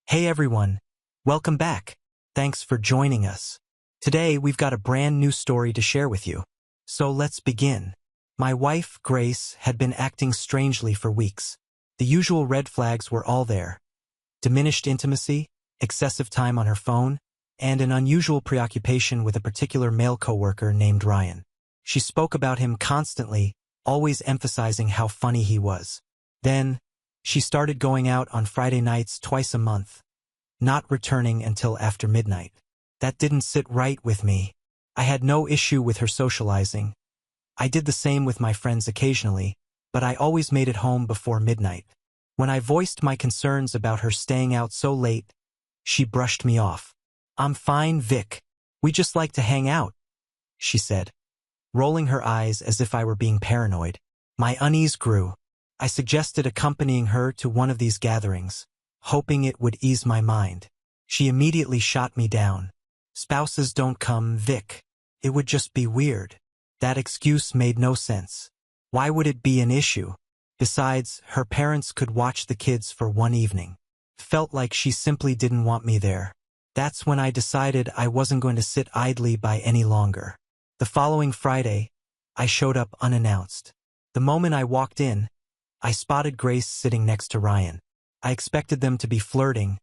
Hey everyone, welcome back. Thanks for joining us. Today we've got a brand new story to share with you. So let's begin. My wife, Grace, had been acting strangely for weeks. The usual red flags were all there. Diminished intimacy, excessive time on her phone, and an unusual preoccupation with a particular male coworker named Ryan. She spoke about him constantly, always emphasizing how funny he was. Then, she started going out on Friday nights twice a month, not returning until after midnight. That didn't sit right with me. I had no issue with her socializing. I did the same with my friends occasionally, but I always made it home before midnight. When I voiced my concerns about her staying out so late, she brushed me off. "I'm fine, Vic. We just like to hang out," she said, rolling her eyes as if I were being paranoid. My unease grew. I suggested accompanying her to one of these gatherings, hoping it would ease my mind. She immediately shot me down. "Spouses don't come, Vic. It would just be weird." That excuse made no sense. Why would it be an issue? Besides, her parents could watch the kids for one evening. Felt like she simply didn't want me there. That's when I decided I wasn't going to sit idly by any longer. The following Friday, I showed up unannounced. The moment I walked in, I spotted Grace sitting next to Ryan. I expected them to be flirting,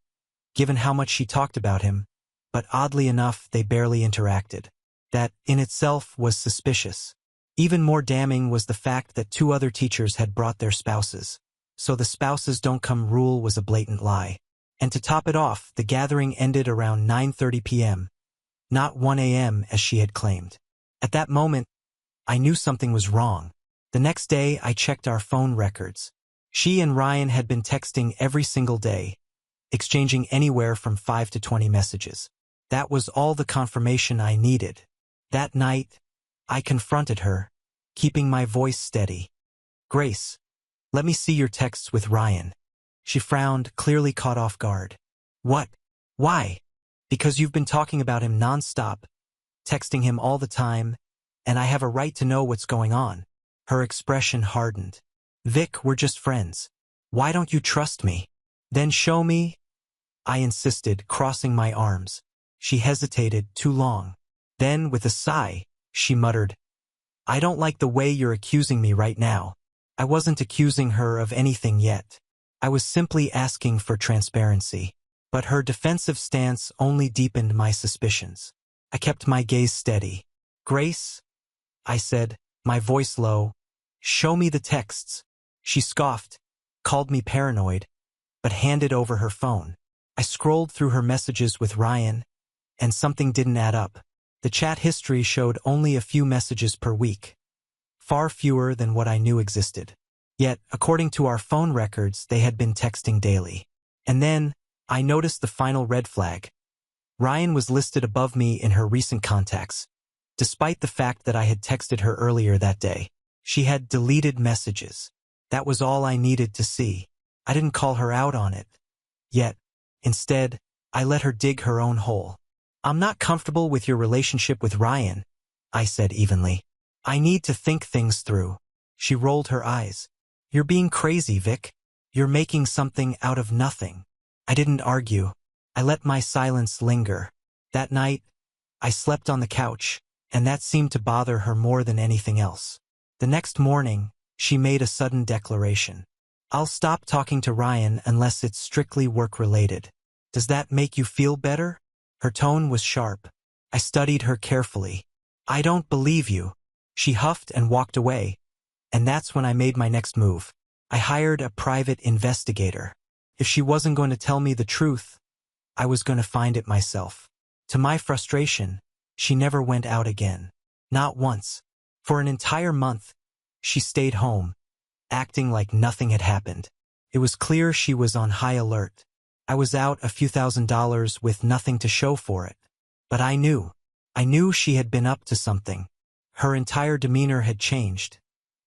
given how much she talked about him, but oddly enough, they barely interacted. That, in itself, was suspicious. Even more damning was the fact that two other teachers had brought their spouses. So the spouses don't come rule was a blatant lie. And to top it off, the gathering ended around 9:30 p.m., not 1 a.m. as she had claimed. At that moment, I knew something was wrong. The next day, I checked our phone records. She and Ryan had been texting every single day, exchanging anywhere from 5 to 20 messages. That was all the confirmation I needed. That night, I confronted her, keeping my voice steady. "Grace, let me see your texts with Ryan." She frowned, clearly caught off guard. "What? Why?" "Because you've been talking about him nonstop, texting him all the time, and I have a right to know what's going on." Her expression hardened. "Vic, we're just friends. Why don't you trust me?" "Then show me," I insisted, crossing my arms. She hesitated too long. Then, with a sigh, she muttered, "I don't like the way you're accusing me right now." I wasn't accusing her of anything yet. I was simply asking for transparency. But her defensive stance only deepened my suspicions. I kept my gaze steady. "Grace," I said, my voice low, "show me the texts." She scoffed, called me paranoid, but handed over her phone. I scrolled through her messages with Ryan, and something didn't add up. The chat history showed only a few messages per week, far fewer than what I knew existed. Yet, according to our phone records, they had been texting daily. And then, I noticed the final red flag. Ryan was listed above me in her recent contacts, despite the fact that I had texted her earlier that day. She had deleted messages. That was all I needed to see. I didn't call her out on it. Yet, instead, I let her dig her own hole. "I'm not comfortable with your relationship with Ryan," I said evenly. "I need to think things through." She rolled her eyes. "You're being crazy, Vic. You're making something out of nothing." I didn't argue. I let my silence linger. That night, I slept on the couch, and that seemed to bother her more than anything else. The next morning, she made a sudden declaration. "I'll stop talking to Ryan unless it's strictly work-related. Does that make you feel better?" Her tone was sharp. I studied her carefully. "I don't believe you." She huffed and walked away, and that's when I made my next move. I hired a private investigator. If she wasn't going to tell me the truth, I was going to find it myself. To my frustration, she never went out again. Not once. For an entire month, she stayed home, acting like nothing had happened. It was clear she was on high alert. I was out a few $1,000s with nothing to show for it. But I knew she had been up to something. Her entire demeanor had changed.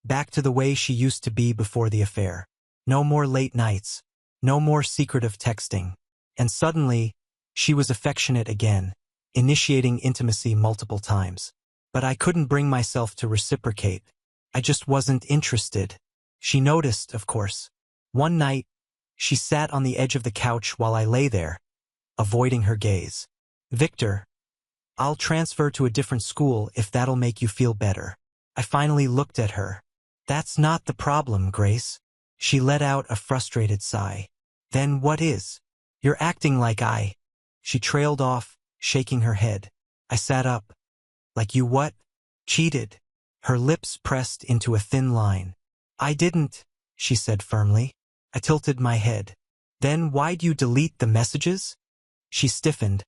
Back to the way she used to be before the affair. No more late nights. No more secretive texting. And suddenly, she was affectionate again, initiating intimacy multiple times. But I couldn't bring myself to reciprocate. I just wasn't interested. She noticed, of course. One night, She sat on the edge of the couch while I lay there, avoiding her gaze. Victor, I'll transfer to a different school if that'll make you feel better. I finally looked at her. That's not the problem, Grace. She let out a frustrated sigh. Then what is? You're acting like I. She trailed off, shaking her head. I sat up. Like you what? Cheated. Her lips pressed into a thin line. I didn't, she said firmly. I tilted my head. Then why'd you delete the messages? She stiffened,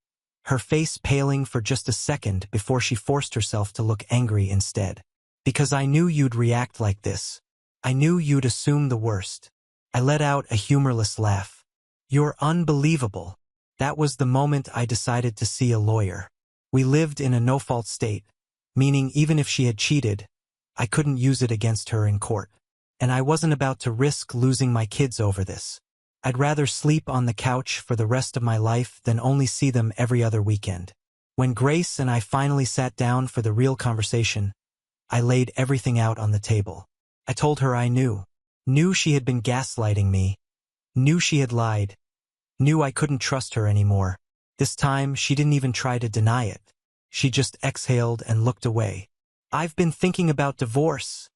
her face paling for just a second before she forced herself to look angry instead. Because I knew you'd react like this. I knew you'd assume the worst. I let out a humorless laugh. You're unbelievable. That was the moment I decided to see a lawyer. We lived in a no-fault state, meaning even if she had cheated, I couldn't use it against her in court. And I wasn't about to risk losing my kids over this. I'd rather sleep on the couch for the rest of my life than only see them every other weekend. When Grace and I finally sat down for the real conversation, I laid everything out on the table. I told her I knew she had been gaslighting me, knew she had lied, knew I couldn't trust her anymore. This time, she didn't even try to deny it. She just exhaled and looked away. I've been thinking about divorce,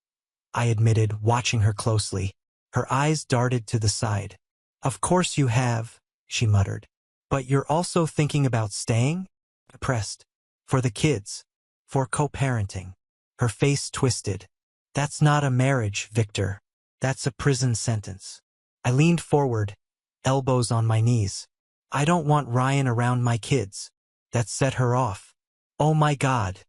I admitted, watching her closely. Her eyes darted to the side. Of course you have, she muttered. But you're also thinking about staying? I pressed. For the kids. For co-parenting. Her face twisted. That's not a marriage, Victor. That's a prison sentence. I leaned forward, elbows on my knees. I don't want Ryan around my kids. That set her off. Oh my God.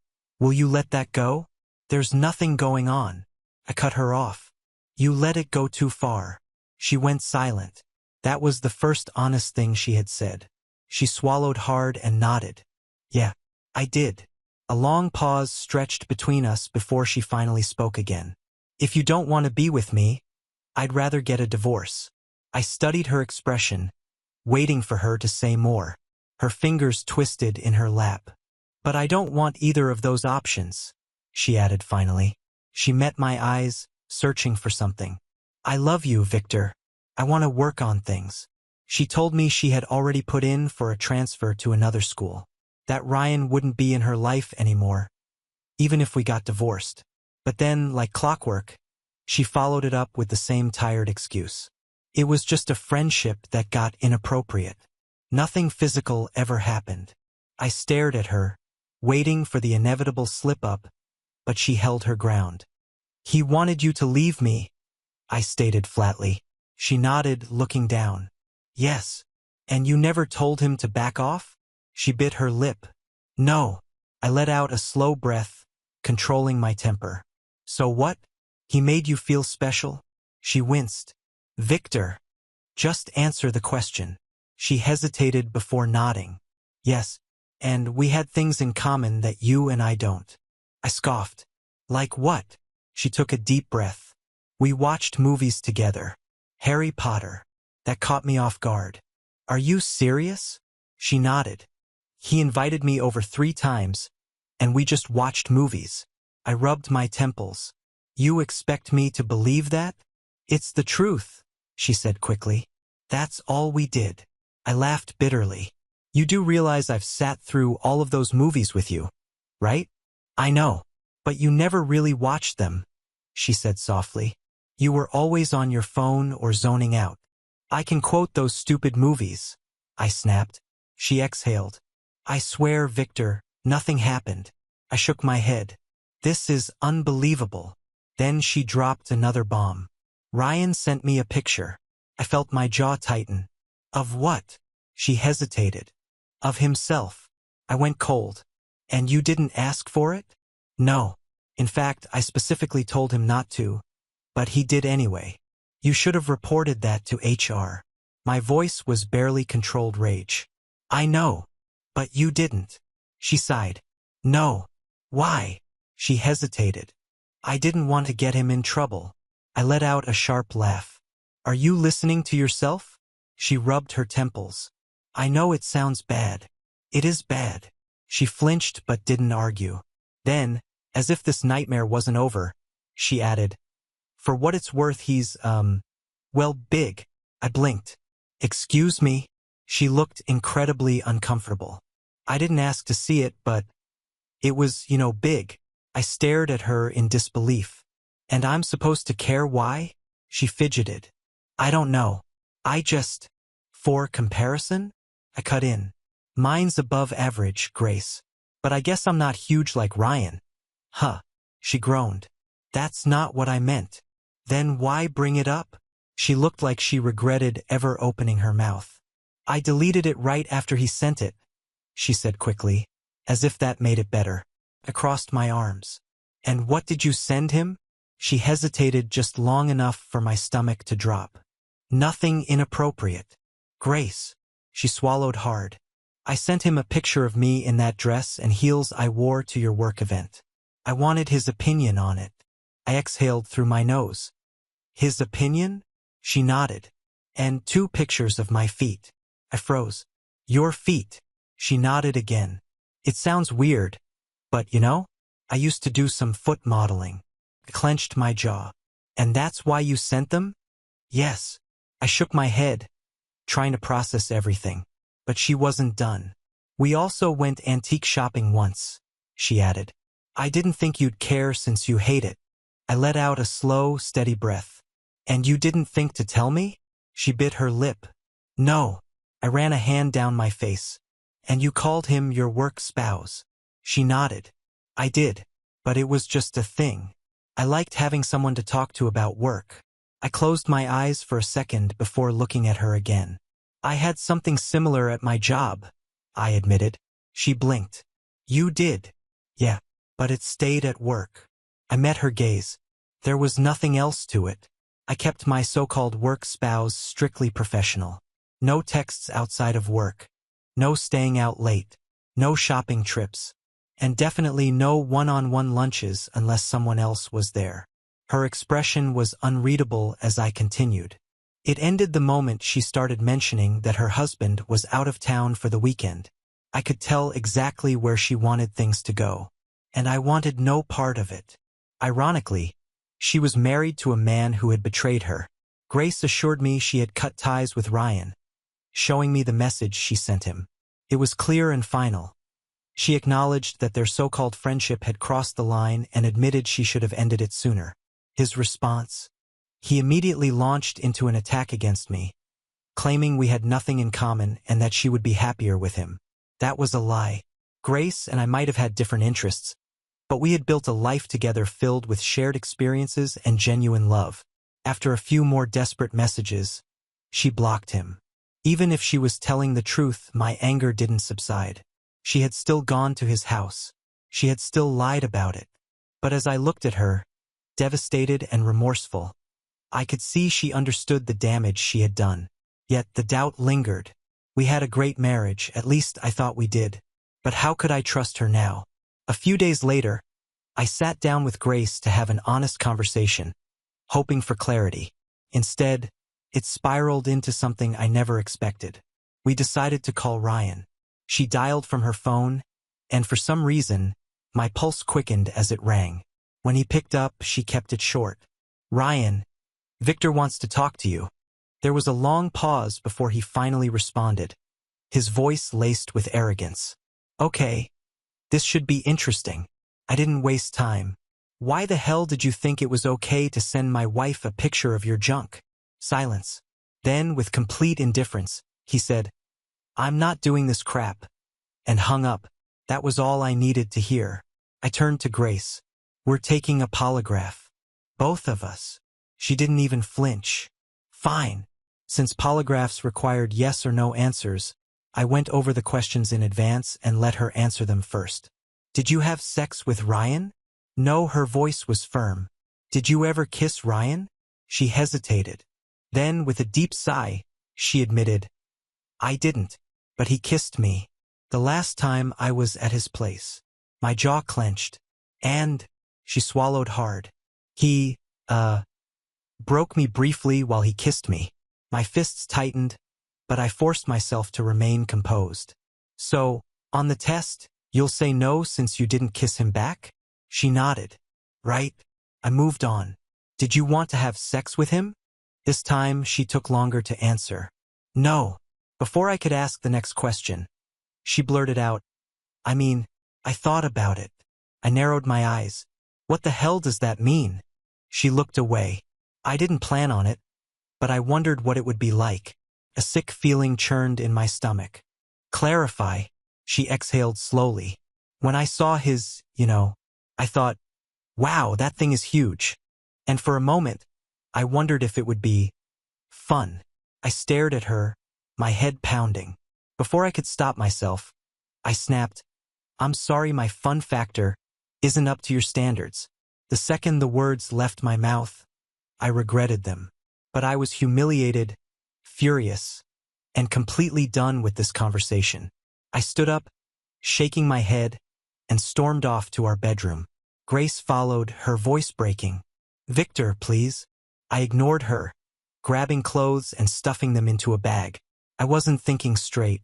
Will you let that go? There's nothing going on. I cut her off. You let it go too far. She went silent. That was the first honest thing she had said. She swallowed hard and nodded. Yeah, I did. A long pause stretched between us before she finally spoke again. If you don't want to be with me, I'd rather get a divorce. I studied her expression, waiting for her to say more. Her fingers twisted in her lap. But I don't want either of those options, she added finally. She met my eyes, searching for something. I love you, Victor. I want to work on things. She told me she had already put in for a transfer to another school. That Ryan wouldn't be in her life anymore, even if we got divorced. But then, like clockwork, she followed it up with the same tired excuse. It was just a friendship that got inappropriate. Nothing physical ever happened. I stared at her, waiting for the inevitable slip-up, but she held her ground. He wanted you to leave me, I stated flatly. She nodded, looking down. Yes. And you never told him to back off? She bit her lip. No. I let out a slow breath, controlling my temper. So what? He made you feel special? She winced. Victor. Just answer the question. She hesitated before nodding. Yes. And we had things in common that you and I don't. I scoffed. Like what? She took a deep breath. We watched movies together. Harry Potter. That caught me off guard. Are you serious? She nodded. He invited me over 3 times, and we just watched movies. I rubbed my temples. You expect me to believe that? It's the truth, she said quickly. That's all we did. I laughed bitterly. You do realize I've sat through all of those movies with you, right? I know. But you never really watched them, she said softly. You were always on your phone or zoning out. I can quote those stupid movies, I snapped. She exhaled. I swear, Victor, nothing happened. I shook my head. This is unbelievable. Then she dropped another bomb. Ryan sent me a picture. I felt my jaw tighten. Of what? She hesitated. Of himself. I went cold. And you didn't ask for it? No. In fact, I specifically told him not to. But he did anyway. You should have reported that to HR. My voice was barely controlled rage. I know. But you didn't. She sighed. No. Why? She hesitated. I didn't want to get him in trouble. I let out a sharp laugh. Are you listening to yourself? She rubbed her temples. I know it sounds bad. It is bad. She flinched but didn't argue. Then, as if this nightmare wasn't over, she added, for what it's worth, he's, well, big. I blinked. Excuse me? She looked incredibly uncomfortable. I didn't ask to see it, but it was, big. I stared at her in disbelief. And I'm supposed to care why? She fidgeted. I don't know. I just... For comparison? I cut in. Mine's above average, Grace. But I guess I'm not huge like Ryan. Huh. She groaned. That's not what I meant. Then why bring it up? She looked like she regretted ever opening her mouth. I deleted it right after he sent it, she said quickly, as if that made it better. I crossed my arms. And what did you send him? She hesitated just long enough for my stomach to drop. Nothing inappropriate. Grace. She swallowed hard. I sent him a picture of me in that dress and heels I wore to your work event. I wanted his opinion on it. I exhaled through my nose. His opinion? She nodded. And 2 pictures of my feet. I froze. Your feet. She nodded again. It sounds weird, but I used to do some foot modeling. I clenched my jaw. And that's why you sent them? Yes. I shook my head, trying to process everything. But she wasn't done. We also went antique shopping once, she added. I didn't think you'd care since you hate it. I let out a slow, steady breath. And you didn't think to tell me? She bit her lip. No. I ran a hand down my face. And you called him your work spouse. She nodded. I did. But it was just a thing. I liked having someone to talk to about work. I closed my eyes for a second before looking at her again. I had something similar at my job, I admitted. She blinked. You did? Yeah, but it stayed at work. I met her gaze. There was nothing else to it. I kept my so-called work spouse strictly professional. No texts outside of work. No staying out late. No shopping trips. And definitely no one-on-one lunches unless someone else was there. Her expression was unreadable as I continued. It ended the moment she started mentioning that her husband was out of town for the weekend. I could tell exactly where she wanted things to go. And I wanted no part of it. Ironically, she was married to a man who had betrayed her. Grace assured me she had cut ties with Ryan, showing me the message she sent him. It was clear and final. She acknowledged that their so-called friendship had crossed the line and admitted she should have ended it sooner. His response? He immediately launched into an attack against me, claiming we had nothing in common and that she would be happier with him. That was a lie. Grace and I might have had different interests, but we had built a life together filled with shared experiences and genuine love. After a few more desperate messages, she blocked him. Even if she was telling the truth, my anger didn't subside. She had still gone to his house. She had still lied about it. But as I looked at her, devastated and remorseful, I could see she understood the damage she had done. Yet the doubt lingered. We had a great marriage, at least I thought we did. But how could I trust her now? A few days later, I sat down with Grace to have an honest conversation, hoping for clarity. Instead, it spiraled into something I never expected. We decided to call Ryan. She dialed from her phone, and for some reason, my pulse quickened as it rang. When he picked up, she kept it short. Ryan, Victor wants to talk to you. There was a long pause before he finally responded, his voice laced with arrogance. Okay, this should be interesting. I didn't waste time. Why the hell did you think it was okay to send my wife a picture of your junk? Silence. Then, with complete indifference, he said, I'm not doing this crap, and hung up. That was all I needed to hear. I turned to Grace. We're taking a polygraph. Both of us. She didn't even flinch. Fine. Since polygraphs required yes or no answers, I went over the questions in advance and let her answer them first. Did you have sex with Ryan? No, her voice was firm. Did you ever kiss Ryan? She hesitated. Then, with a deep sigh, she admitted, I didn't, but he kissed me. The last time I was at his place. My jaw clenched. And, she swallowed hard. He, broke me briefly while he kissed me. My fists tightened, but I forced myself to remain composed. So, on the test, you'll say no since you didn't kiss him back? She nodded. Right. I moved on. Did you want to have sex with him? This time, she took longer to answer. No. Before I could ask the next question, she blurted out, I mean, I thought about it. I narrowed my eyes. What the hell does that mean? She looked away. I didn't plan on it, but I wondered what it would be like. A sick feeling churned in my stomach. Clarify, she exhaled slowly. When I saw his, I thought, wow, that thing is huge. And for a moment, I wondered if it would be fun. I stared at her, my head pounding. Before I could stop myself, I snapped, I'm sorry, my fun factor isn't up to your standards. The second the words left my mouth, I regretted them. But I was humiliated, furious, and completely done with this conversation. I stood up, shaking my head, and stormed off to our bedroom. Grace followed, her voice breaking. Victor, please. I ignored her, grabbing clothes and stuffing them into a bag. I wasn't thinking straight.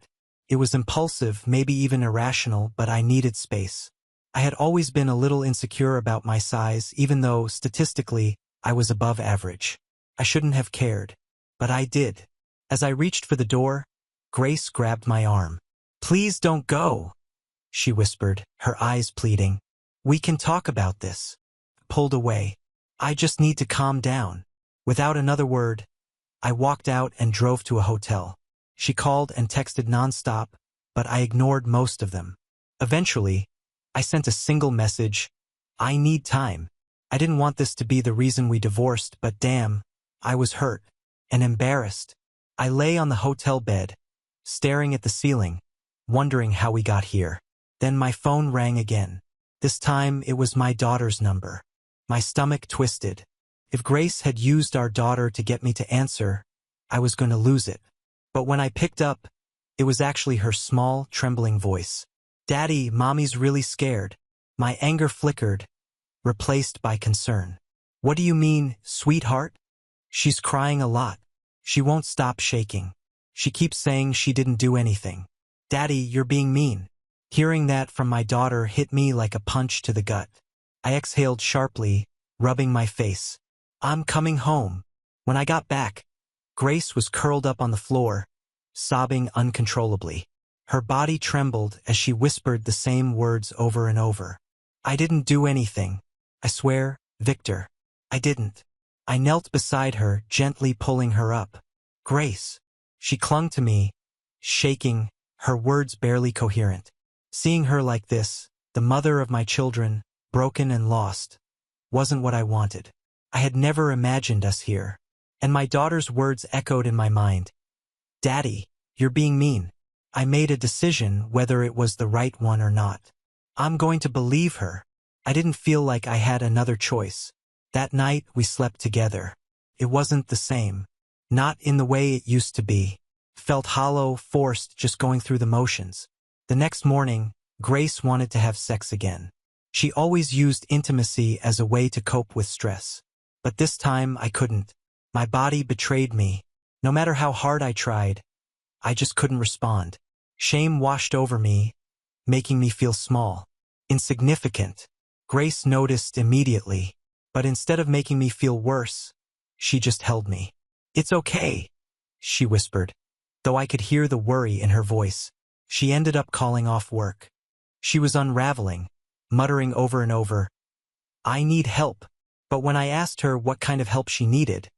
It was impulsive, maybe even irrational, but I needed space. I had always been a little insecure about my size, even though, statistically, I was above average. I shouldn't have cared, but I did. As I reached for the door, Grace grabbed my arm. Please don't go, she whispered, her eyes pleading. We can talk about this. Pulled away. I just need to calm down. Without another word, I walked out and drove to a hotel. She called and texted nonstop, but I ignored most of them. Eventually, I sent a single message, I need time. I didn't want this to be the reason we divorced, but damn, I was hurt and embarrassed. I lay on the hotel bed, staring at the ceiling, wondering how we got here. Then my phone rang again. This time it was my daughter's number. My stomach twisted. If Grace had used our daughter to get me to answer, I was going to lose it. But when I picked up, it was actually her small, trembling voice. Daddy, Mommy's really scared. My anger flickered, replaced by concern. What do you mean, sweetheart? She's crying a lot. She won't stop shaking. She keeps saying she didn't do anything. Daddy, you're being mean. Hearing that from my daughter hit me like a punch to the gut. I exhaled sharply, rubbing my face. I'm coming home. When I got back, Grace was curled up on the floor, sobbing uncontrollably. Her body trembled as she whispered the same words over and over. I didn't do anything. I swear, Victor, I didn't. I knelt beside her, gently pulling her up. Grace. She clung to me, shaking, her words barely coherent. Seeing her like this, the mother of my children, broken and lost, wasn't what I wanted. I had never imagined us here. And my daughter's words echoed in my mind. Daddy, you're being mean. I made a decision whether it was the right one or not. I'm going to believe her. I didn't feel like I had another choice. That night we slept together. It wasn't the same. Not in the way it used to be. Felt hollow, forced, just going through the motions. The next morning, Grace wanted to have sex again. She always used intimacy as a way to cope with stress. But this time I couldn't. My body betrayed me. No matter how hard I tried, I just couldn't respond. Shame washed over me, making me feel small, insignificant. Grace noticed immediately, but instead of making me feel worse, she just held me. It's okay, she whispered, though I could hear the worry in her voice. She ended up calling off work. She was unraveling, muttering over and over, I need help. But when I asked her what kind of help she needed,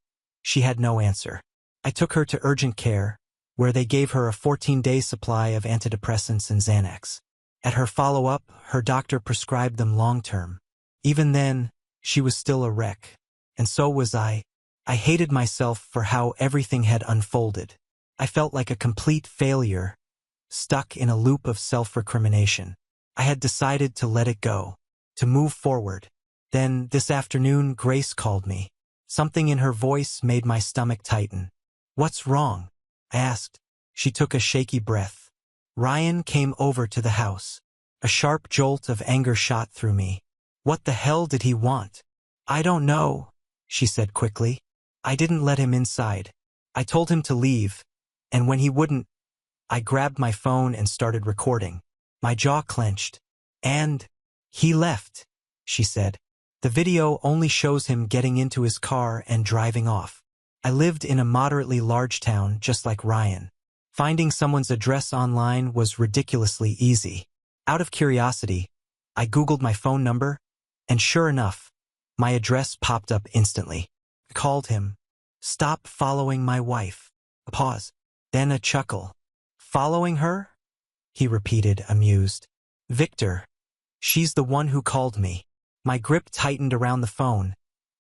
she had no answer. I took her to urgent care, where they gave her a 14-day supply of antidepressants and Xanax. At her follow-up, her doctor prescribed them long-term. Even then, she was still a wreck. And so was I. I hated myself for how everything had unfolded. I felt like a complete failure, stuck in a loop of self-recrimination. I had decided to let it go, to move forward. Then, this afternoon, Grace called me. Something in her voice made my stomach tighten. What's wrong? I asked. She took a shaky breath. Ryan came over to the house. A sharp jolt of anger shot through me. What the hell did he want? I don't know, she said quickly. I didn't let him inside. I told him to leave, and when he wouldn't, I grabbed my phone and started recording. My jaw clenched. And he left, she said. The video only shows him getting into his car and driving off. I lived in a moderately large town just like Ryan. Finding someone's address online was ridiculously easy. Out of curiosity, I Googled my phone number, and sure enough, my address popped up instantly. I called him. "Stop following my wife." A pause, then a chuckle. "Following her?" he repeated, amused. "Victor, she's the one who called me." My grip tightened around the phone,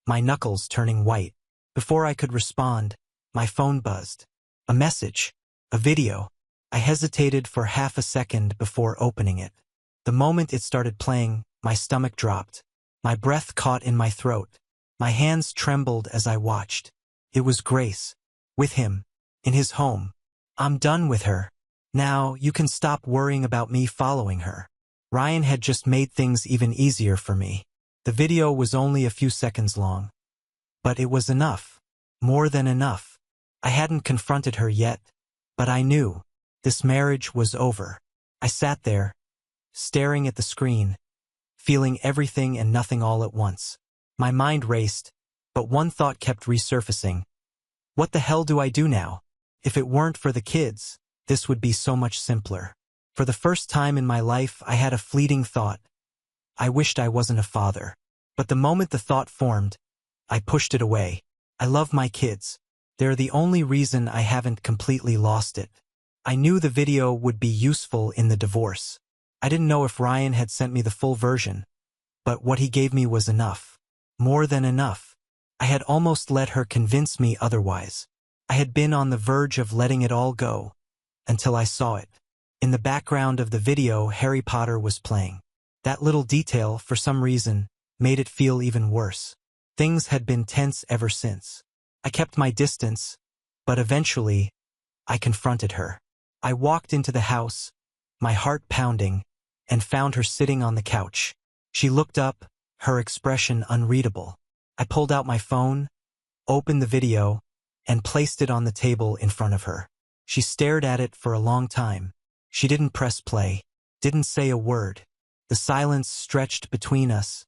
my knuckles turning white. Before I could respond, my phone buzzed. A message. A video. I hesitated for half a second before opening it. The moment it started playing, my stomach dropped. My breath caught in my throat. My hands trembled as I watched. It was Grace. With him. In his home. "I'm done with her. Now you can stop worrying about me following her." Ryan had just made things even easier for me. The video was only a few seconds long. But it was enough. More than enough. I hadn't confronted her yet, but I knew. This marriage was over. I sat there, staring at the screen, feeling everything and nothing all at once. My mind raced, but one thought kept resurfacing. What the hell do I do now? If it weren't for the kids, this would be so much simpler. For the first time in my life, I had a fleeting thought. I wished I wasn't a father. But the moment the thought formed, I pushed it away. I love my kids. They're the only reason I haven't completely lost it. I knew the video would be useful in the divorce. I didn't know if Ryan had sent me the full version, but what he gave me was enough. More than enough. I had almost let her convince me otherwise. I had been on the verge of letting it all go, until I saw it. In the background of the video, Harry Potter was playing. That little detail, for some reason, made it feel even worse. Things had been tense ever since. I kept my distance, but eventually, I confronted her. I walked into the house, my heart pounding, and found her sitting on the couch. She looked up, her expression unreadable. I pulled out my phone, opened the video, and placed it on the table in front of her. She stared at it for a long time. She didn't press play, didn't say a word. The silence stretched between us,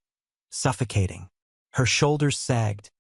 suffocating. Her shoulders sagged,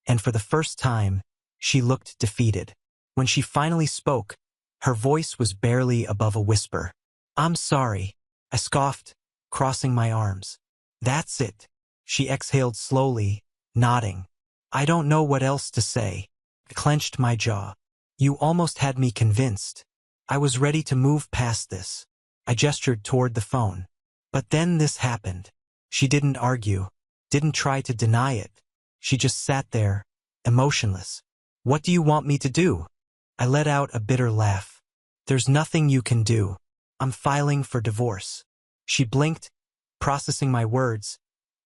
and for the first time, she looked defeated. When she finally spoke, her voice was barely above a whisper. "I'm sorry," I scoffed, crossing my arms. "That's it." She exhaled slowly, nodding. I don't know what else to say. I clenched my jaw. "You almost had me convinced. I was ready to move past this." I gestured toward the phone. But then this happened. She didn't argue, didn't try to deny it. She just sat there, emotionless. "What do you want me to do?" I let out a bitter laugh. "There's nothing you can do. I'm filing for divorce." She blinked, processing my words,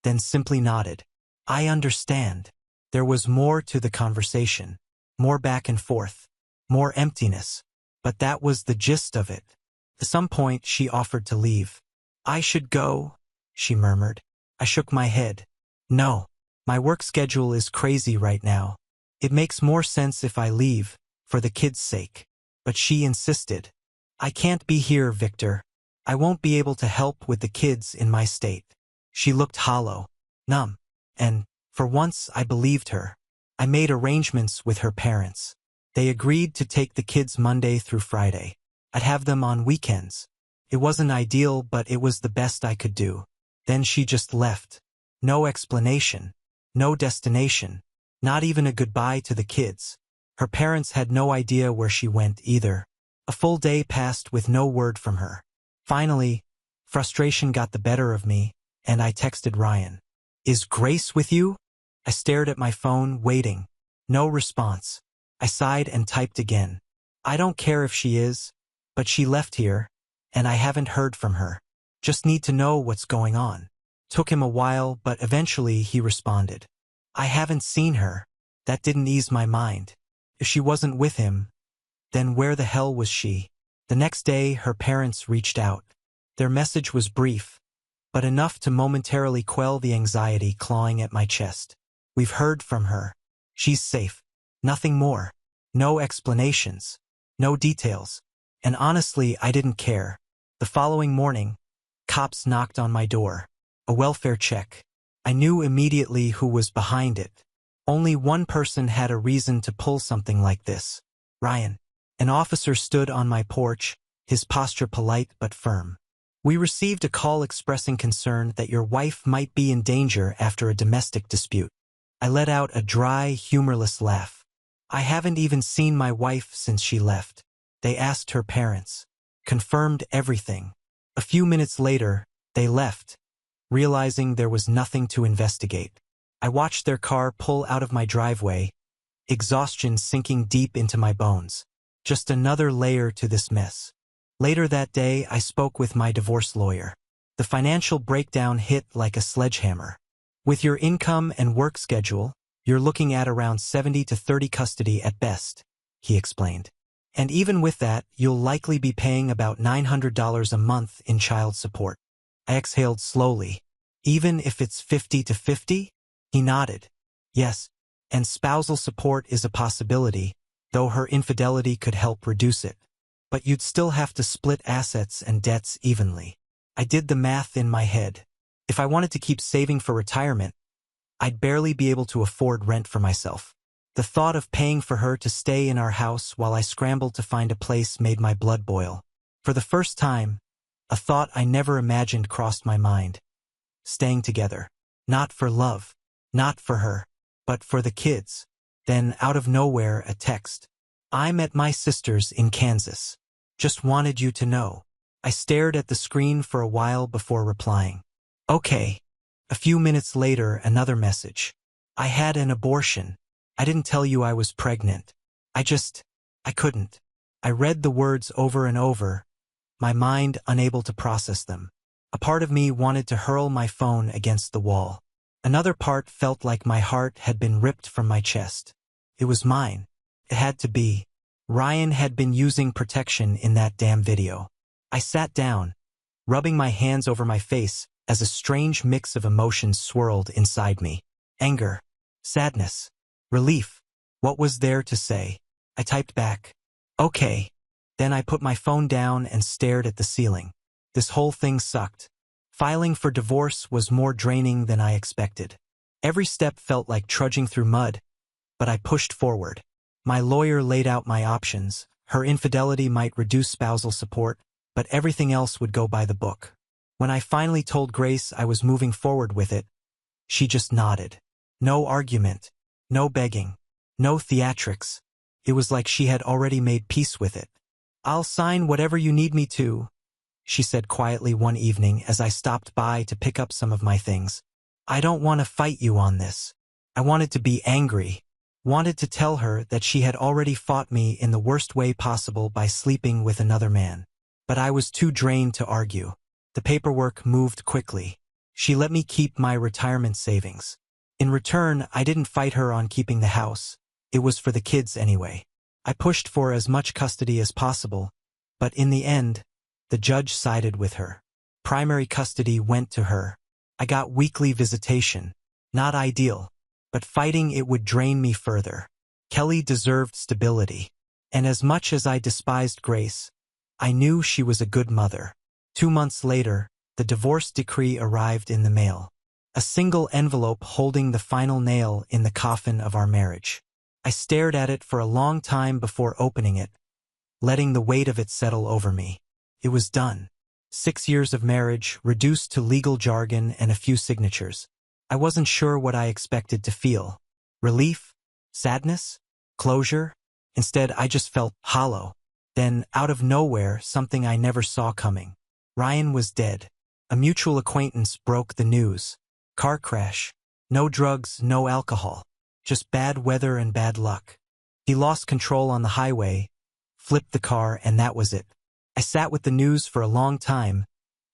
then simply nodded. "I understand." There was more to the conversation, more back and forth, more emptiness, but that was the gist of it. At some point, she offered to leave. "I should go," she murmured. I shook my head. "No, my work schedule is crazy right now. It makes more sense if I leave, for the kids' sake." But she insisted. "I can't be here, Victor. I won't be able to help with the kids in my state." She looked hollow, numb, and, for once, I believed her. I made arrangements with her parents. They agreed to take the kids Monday through Friday. I'd have them on weekends. It wasn't ideal, but it was the best I could do. Then she just left. No explanation. No destination. Not even a goodbye to the kids. Her parents had no idea where she went either. A full day passed with no word from her. Finally, frustration got the better of me, and I texted Ryan. "Is Grace with you?" I stared at my phone, waiting. No response. I sighed and typed again. "I don't care if she is, but she left here, and I haven't heard from her. Just need to know what's going on." Took him a while, but eventually he responded. "I haven't seen her." That didn't ease my mind. If she wasn't with him, then where the hell was she? The next day, her parents reached out. Their message was brief, but enough to momentarily quell the anxiety clawing at my chest. "We've heard from her. She's safe." Nothing more. No explanations. No details. And honestly, I didn't care. The following morning, cops knocked on my door. A welfare check. I knew immediately who was behind it. Only one person had a reason to pull something like this. Ryan. An officer stood on my porch, his posture polite but firm. We received a call expressing concern that your wife might be in danger after a domestic dispute. I let out a dry, humorless laugh. I haven't even seen my wife since she left. They asked her parents. Confirmed everything. A few minutes later, they left, realizing there was nothing to investigate. I watched their car pull out of my driveway, exhaustion sinking deep into my bones. Just another layer to this mess. Later that day, I spoke with my divorce lawyer. The financial breakdown hit like a sledgehammer. With your income and work schedule, you're looking at around 70 to 30 custody at best, he explained. And even with that, you'll likely be paying about $900 a month in child support. I exhaled slowly. Even if it's 50 to 50? He nodded. Yes, and spousal support is a possibility, though her infidelity could help reduce it. But you'd still have to split assets and debts evenly. I did the math in my head. If I wanted to keep saving for retirement, I'd barely be able to afford rent for myself. The thought of paying for her to stay in our house while I scrambled to find a place made my blood boil. For the first time, a thought I never imagined crossed my mind. Staying together. Not for love. Not for her. But for the kids. Then, out of nowhere, a text. I'm at my sister's in Kansas. Just wanted you to know. I stared at the screen for a while before replying. Okay. A few minutes later, another message. I had an abortion. I didn't tell you I was pregnant. I couldn't. I read the words over and over, my mind unable to process them. A part of me wanted to hurl my phone against the wall. Another part felt like my heart had been ripped from my chest. It was mine. It had to be. Ryan had been using protection in that damn video. I sat down, rubbing my hands over my face as a strange mix of emotions swirled inside me. Anger, sadness, relief. What was there to say? I typed back, okay. Then I put my phone down and stared at the ceiling. This whole thing sucked. Filing for divorce was more draining than I expected. Every step felt like trudging through mud, but I pushed forward. My lawyer laid out my options. Her infidelity might reduce spousal support, but everything else would go by the book. When I finally told Grace I was moving forward with it, she just nodded. No argument, no begging, no theatrics. It was like she had already made peace with it. I'll sign whatever you need me to, she said quietly one evening as I stopped by to pick up some of my things. I don't want to fight you on this. I wanted to be angry, wanted to tell her that she had already fought me in the worst way possible by sleeping with another man. But I was too drained to argue. The paperwork moved quickly. She let me keep my retirement savings. In return, I didn't fight her on keeping the house. It was for the kids anyway. I pushed for as much custody as possible, but in the end, the judge sided with her. Primary custody went to her. I got weekly visitation. Not ideal, but fighting it would drain me further. Kelly deserved stability. And as much as I despised Grace, I knew she was a good mother. 2 months later, the divorce decree arrived in the mail. A single envelope holding the final nail in the coffin of our marriage. I stared at it for a long time before opening it, letting the weight of it settle over me. It was done. 6 years of marriage, reduced to legal jargon and a few signatures. I wasn't sure what I expected to feel. Relief? Sadness? Closure? Instead, I just felt hollow. Then, out of nowhere, something I never saw coming. Ryan was dead. A mutual acquaintance broke the news. Car crash. No drugs, no alcohol. Just bad weather and bad luck. He lost control on the highway, flipped the car, and that was it. I sat with the news for a long time,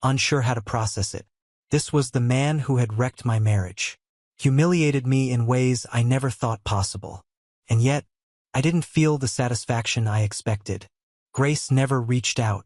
unsure how to process it. This was the man who had wrecked my marriage. Humiliated me in ways I never thought possible. And yet, I didn't feel the satisfaction I expected. Grace never reached out.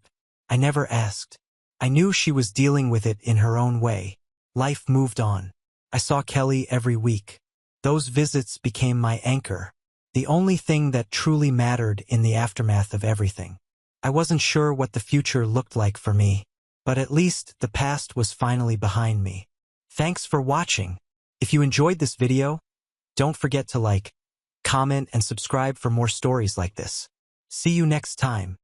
I never asked. I knew she was dealing with it in her own way. Life moved on. I saw Kelly every week. Those visits became my anchor, the only thing that truly mattered in the aftermath of everything. I wasn't sure what the future looked like for me, but at least the past was finally behind me. Thanks for watching. If you enjoyed this video, Don't forget to like, comment, and subscribe for more stories like this. See you next time.